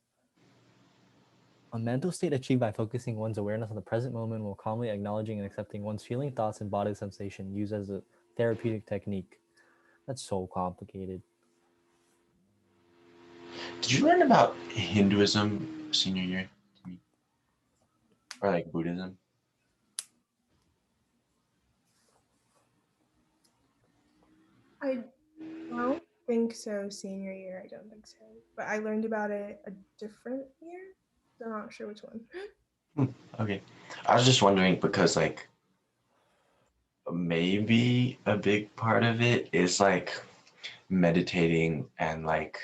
A mental state achieved by focusing one's awareness on the present moment while calmly acknowledging and accepting one's feeling, thoughts, and body sensation used as a therapeutic technique. That's so complicated. Did you learn about Hinduism senior year? Or like Buddhism? I don't think so. Senior year, I don't think so. But I learned about it a different year. So I'm not sure which one. Okay. I was just wondering because like maybe a big part of it is like meditating and like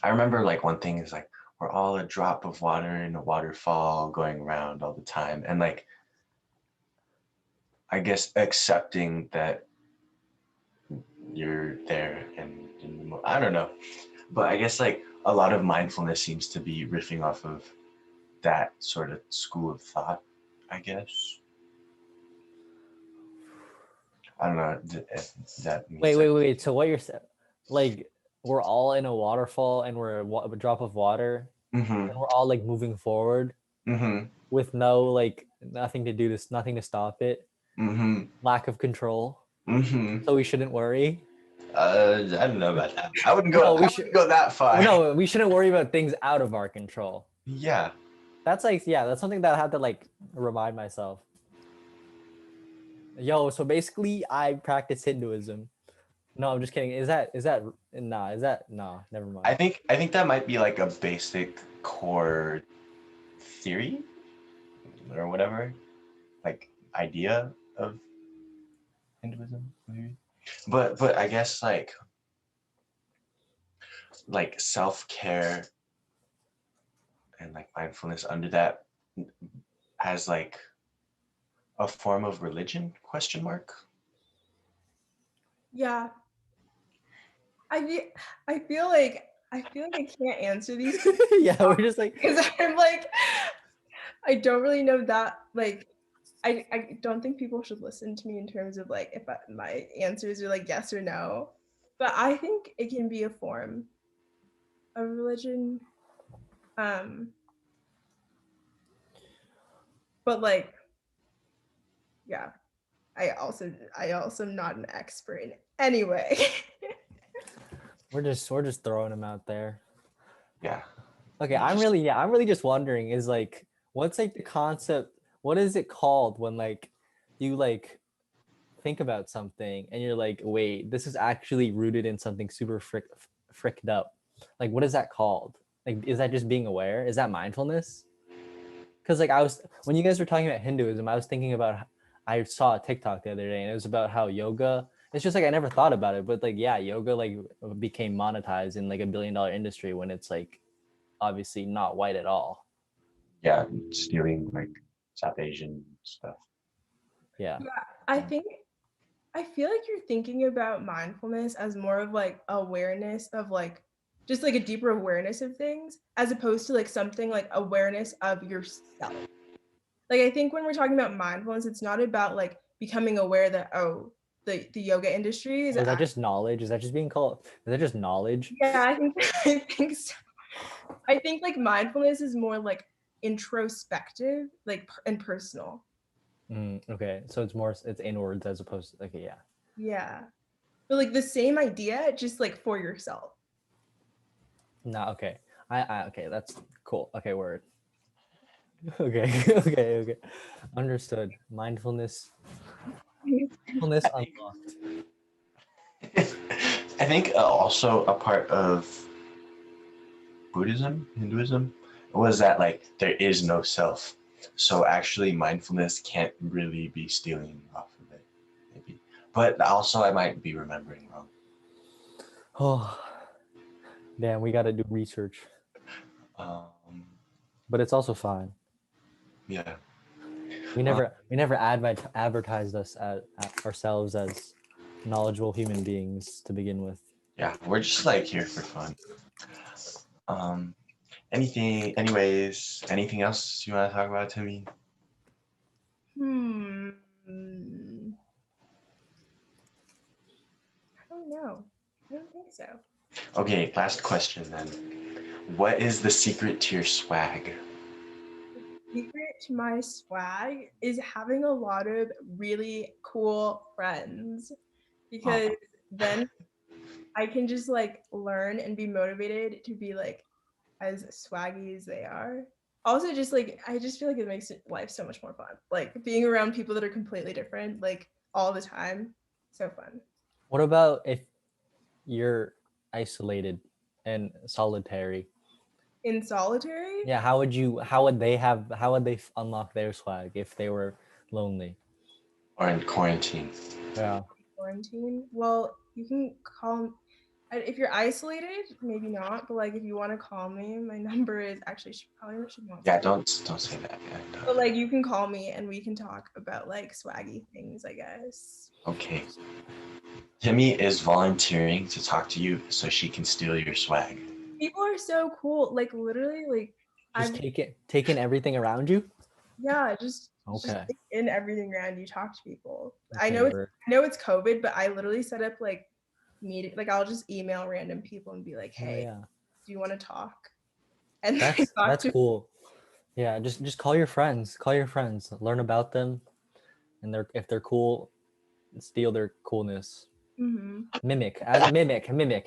I remember like one thing is like we're all a drop of water in a waterfall going around all the time and like I guess accepting that you're there and I don't know. But I guess like a lot of mindfulness seems to be riffing off of that sort of school of thought, I guess. I don't know if that means Wait. So what you're saying, like, we're all in a waterfall and we're a drop of water Mm-hmm. and we're all like moving forward Mm-hmm. with no like nothing to do this, nothing to stop it, Mm-hmm. lack of control. Mm-hmm. So we shouldn't worry. I don't know about that. I wouldn't go. No, I wouldn't go that far. No, we shouldn't worry about things out of our control. Yeah. That's like, yeah, that's something that I had to like remind myself. Yo, so basically I practice Hinduism. No, I'm just kidding. Nah, never mind. I think that might be like a basic core theory or whatever, like idea of Hinduism, maybe. But I guess like self-care and like mindfulness under that as like a form of religion question mark. Yeah. I feel like I can't answer these Yeah, we're just like, because I'm like I don't really know that like I don't think people should listen to me in terms of like if my answers are like yes or no. But I think it can be a form of religion. Um but like yeah, I also am not an expert in anyway. we're just throwing them out there. Yeah. Okay, I'm really just wondering is like, what's like the concept? What is it called when like you like think about something and you're like, wait, this is actually rooted in something super fricked up. Like, what is that called? Like, is that just being aware? Is that mindfulness? Because like when you guys were talking about Hinduism, I was thinking about, I saw a TikTok the other day and it was about how yoga, it's just like, I never thought about it, but like, yeah, yoga like became monetized in like $1 billion industry when it's like obviously not white at all. Yeah, stealing like South Asian stuff. Yeah. Yeah, I think I feel like you're thinking about mindfulness as more of like awareness of like just like a deeper awareness of things as opposed to like something like awareness of yourself. Like I think when we're talking about mindfulness, it's not about like becoming aware that oh the yoga industry is Or is that just knowledge? Is that just being called? Is that just knowledge? yeah, I think I think so. I think like mindfulness is more like introspective, like and personal. Okay, so it's inwards as opposed to okay, yeah. Yeah. But like the same idea, just like for yourself. No, okay. I okay, that's cool. Okay, word. Okay, okay. Understood. Mindfulness unlocked. I think also a part of Buddhism, Hinduism, was that like there is no self. So actually mindfulness can't really be stealing off of it, maybe. But also I might be remembering wrong. Oh, damn, we got to do research. Um, But it's also fine. yeah. We never advertised us at ourselves as knowledgeable human beings to begin with. Yeah, we're just like here for fun. Anything else you want to talk about, Timmy? Hmm. I don't know. I don't think so. Okay, last question then. What is the secret to your swag? Secret to my swag is having a lot of really cool friends because then I can just like learn and be motivated to be like as swaggy as they are. Also, just like I just feel like it makes life so much more fun. Like being around people that are completely different, like all the time, so fun. What about if you're isolated and solitary? In solitary, Yeah, how would they unlock their swag if they were lonely? Or in quarantine? Yeah. quarantine, well, you can call if you're isolated, maybe not, but like if you want to call me, my number is actually probably should not. Yeah, don't say that. Yeah, But like you can call me and we can talk about like swaggy things, I guess. okay. Timmy is volunteering to talk to you so she can steal your swag. People are so cool. Like literally, like Just I'm taking everything around you? yeah, just Okay. in everything around you talk to people. Okay, word. I know it's COVID, but I literally set up like meeting like I'll just email random people and be like, Oh hey, yeah. do you want to talk? And they talk That's to cool. Yeah, just call your friends. Call your friends. Learn about them, and if they're cool, steal their coolness. mm-hmm. Mimic.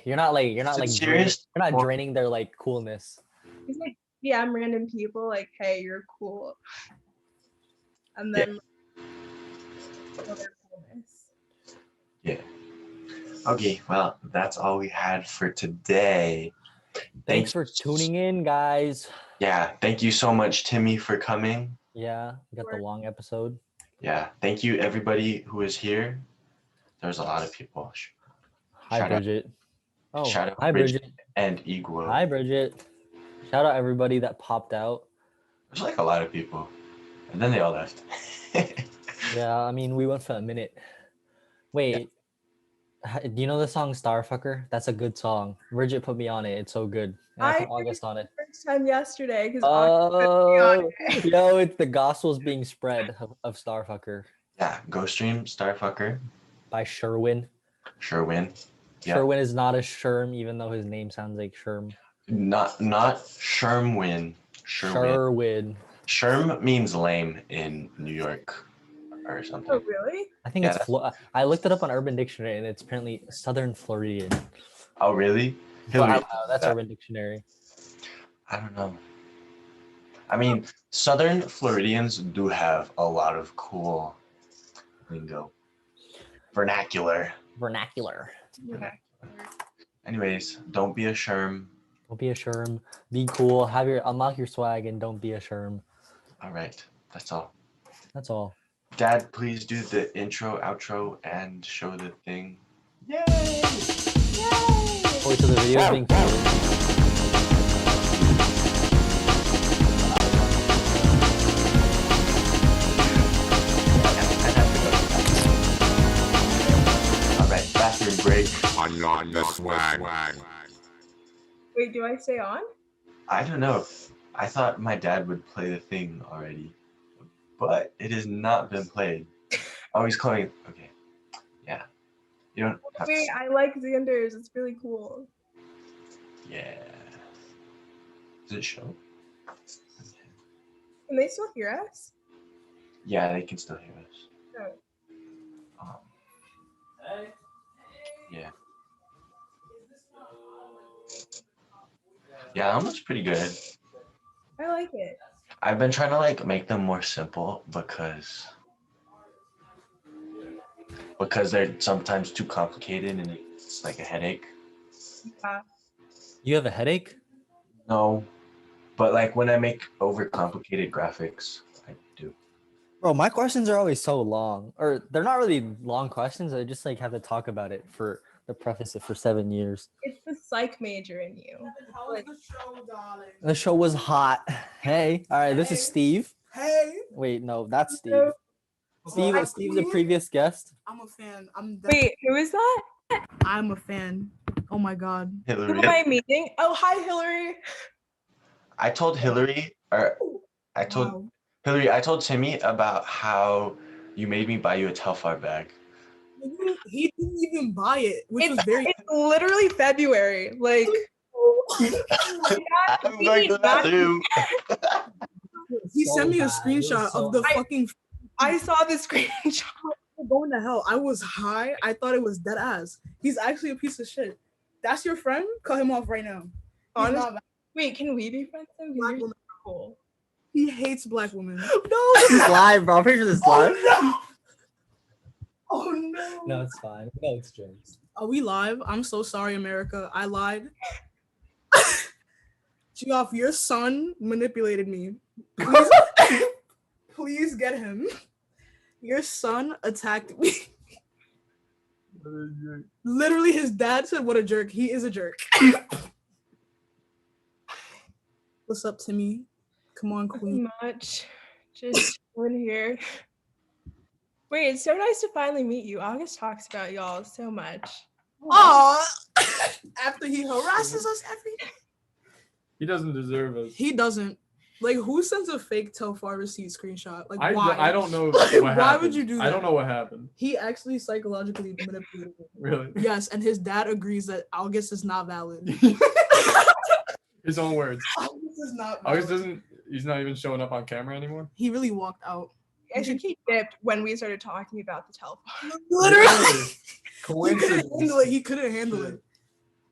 You're not like draining. Serious? You're not draining their like coolness. It's like yeah, I'm random people like, hey, you're cool. And Yeah. then show their coolness. Yeah. Okay, well, that's all we had for today. Thanks for tuning in, guys. Yeah, thank you so much, Timmy, for coming. Yeah, we got the long episode. Yeah, thank you everybody who is here. There's a lot of people. Hi, Bridget. Oh, shout out hi, Bridget. and Igwo. Hi, Bridget. Shout out everybody that popped out. There's like a lot of people, and then they all left. Yeah, I mean, we went for a minute. Wait, Do you know the song Starfucker? That's a good song. Bridget put me on it. It's so good. And I I put August on it. first time yesterday because Oh, yo, it's the gospel's being spread of Starfucker Yeah, go stream Starfucker. by Sherwin. Sherwin. Yeah. Sherwin is not a Sherm, even though his name sounds like Sherm. Not Sherwin. Sherwin. Sherm means lame in New York or something. Oh, really? I think Yeah, it's I looked it up on Urban Dictionary and it's apparently Southern Floridian. Oh, really? But Hillary, I don't know, that's that. Urban Dictionary. I don't know. I mean, Southern Floridians do have a lot of cool lingo. Vernacular. Vernacular. Yeah. Anyways, don't be a Sherm. Don't be a Sherm. Be cool. Unlock your swag and don't be a Sherm. All right, that's all. That's all. Dad, please do the intro, outro, and show the thing. Yay! Oh, so the video is being filmed. All right, bathroom break. Unlock the swag. Wait, do I stay on? I don't know. I thought my dad would play the thing already, but it has not been played. Oh, he's calling. Okay. Yeah. You don't have Wait, to. I like Xander's. It's really cool. Yeah. Does it show? Can they still hear us? Yeah, they can still hear us. Oh. Yeah. Yeah, that looks pretty good. I like it. I've been trying to like make them more simple because they're sometimes too complicated and it's like a headache. Yeah. You have a headache? No, but like when I make overcomplicated graphics, I do. Bro, my questions are always so long. Or they're not really long questions. I just like have to talk about it for the preface it for 7 years. It's the psych major in you. Like, The show was hot. Hey, all right, this is Steve. Hey, Wait, no, that's Steve. so- Steve's a previous guest. I'm a fan. wait, who is that? I'm a fan. Oh my god. Who Hillary. am I meeting? Oh, hi, Hillary. I told Hillary, or I told Wow. Hillary, I told Timmy about how you made me buy you a Telfar bag. He didn't even buy it, which was very. It's literally February. Like, I'm going to the bathroom. He So sent me a bad. It was screenshot so of the bad. fucking. I saw the screenshot. Going to hell. I was high. I thought it was dead ass. He's actually a piece of shit. That's your friend? Cut him off right now. He's Honestly, not- wait, can we be friends though? 'Cause Black you're woman. so cool. He hates black women. No. This is live, bro. I'm pretty sure this is live. no! Oh no! No, it's fine. No, it's jokes. Are we live? I'm so sorry, America. I lied. Geoff, your son manipulated me. Please, please get him. Your son attacked me. Literally, his dad said, "What a jerk." He is a jerk. What's up, Timmy? Come on, queen. Nothing much. Just in here. Wait, it's so nice to finally meet you. August talks about y'all so much. Aw! After he harasses us every day. He doesn't deserve us. He doesn't. Like, who sends a fake Telfar receipt screenshot? Like, I, why? I don't know what happened. Why would you do I don't that? know what happened. He actually psychologically manipulated me. Really. Yes, and his dad agrees that August is not valid. His own words. August is not valid. August doesn't. He's not even showing up on camera anymore. He really walked out. I think he dipped when we started talking about the telephone. Literally. Really? He couldn't Coincidence. handle it. He couldn't handle it.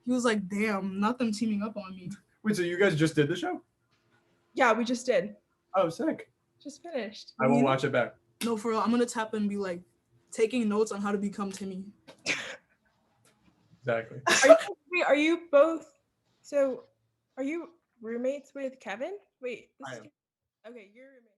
He was like, damn, not them teaming up on me. Wait, so you guys just did the show? Yeah, we just did. Oh, sick. Just finished. I will watch it back. No, for real. I'm going to tap and be like, taking notes on how to become Timmy. Exactly. Are you both? So, are you roommates with Kevin? Wait. I am. Okay, you're roommates.